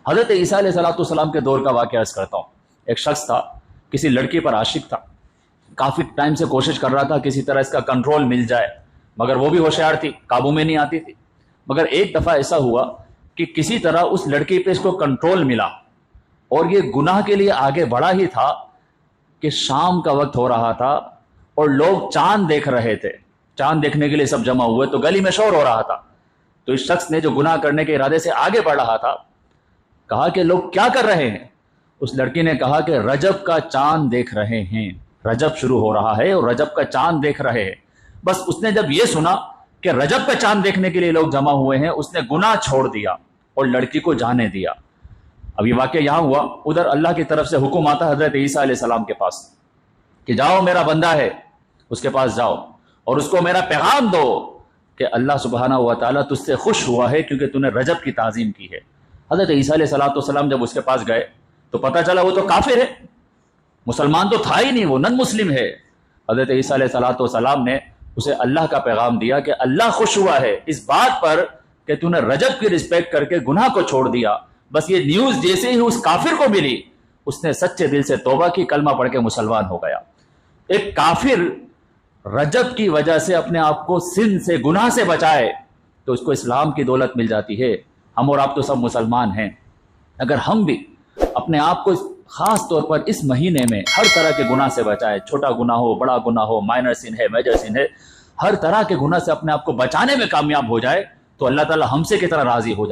حضرت عیسیٰ علیہ السلام کے دور کا واقعہ عرض کرتا ہوں. ایک شخص تھا، کسی لڑکی پر عاشق تھا، کافی ٹائم سے کوشش کر رہا تھا کسی طرح اس کا کنٹرول مل جائے، مگر وہ بھی ہوشیار تھی، قابو میں نہیں آتی تھی. مگر ایک دفعہ ایسا ہوا کہ کسی طرح اس لڑکی پہ اس کو کنٹرول ملا، اور یہ گناہ کے لیے آگے بڑھا ہی تھا کہ شام کا وقت ہو رہا تھا اور لوگ چاند دیکھ رہے تھے. چاند دیکھنے کے لیے سب جمع ہوئے تو گلی میں شور ہو رہا تھا. تو اس شخص نے جو گناہ کرنے کے ارادے سے آگے بڑھ رہا تھا کہا کہ لوگ کیا کر رہے ہیں؟ اس لڑکی نے کہا کہ رجب کا چاند دیکھ رہے ہیں. رجب شروع ہو رہا ہے اور رجب کا چاند دیکھ رہے ہیں. بس اس نے جب یہ سنا کہ رجب کا چاند دیکھنے کے لیے لوگ جمع ہوئے ہیں، اس نے گناہ چھوڑ دیا اور لڑکی کو جانے دیا. اب یہ واقعہ یہاں ہوا، ادھر اللہ کی طرف سے حکم آتا حضرت عیسیٰ علیہ السلام کے پاس کہ جاؤ، میرا بندہ ہے، اس کے پاس جاؤ اور اس کو میرا پیغام دو کہ اللہ سبحانہ و تعالیٰ تجھ سے خوش ہوا ہے کیونکہ تو نے رجب کی تعظیم کی ہے. حضرت عیسیٰ علیہ السلام جب اس کے پاس گئے تو پتہ چلا وہ تو کافر ہے، مسلمان تو تھا ہی نہیں، وہ نن مسلم ہے. حضرت عیسیٰ علیہ السلام نے اسے اللہ کا پیغام دیا کہ اللہ خوش ہوا ہے اس بات پر کہ تو نے رجب کی رسپیکٹ کر کے گناہ کو چھوڑ دیا. بس یہ نیوز جیسے ہی اس کافر کو ملی، اس نے سچے دل سے توبہ کی، کلمہ پڑھ کے مسلمان ہو گیا. ایک کافر رجب کی وجہ سے اپنے آپ کو سن سے، گناہ سے بچائے تو اس کو اسلام کی دولت مل جاتی ہے. ہم اور آپ تو سب مسلمان ہیں، اگر ہم بھی اپنے آپ کو خاص طور پر اس مہینے میں ہر طرح کے گناہ سے بچائے، چھوٹا گناہ ہو، بڑا گناہ ہو، مائنر سن ہے، میجر سن ہے، ہر طرح کے گناہ سے اپنے آپ کو بچانے میں کامیاب ہو جائے تو اللہ تعالی ہم سے کتنا راضی ہو جائے.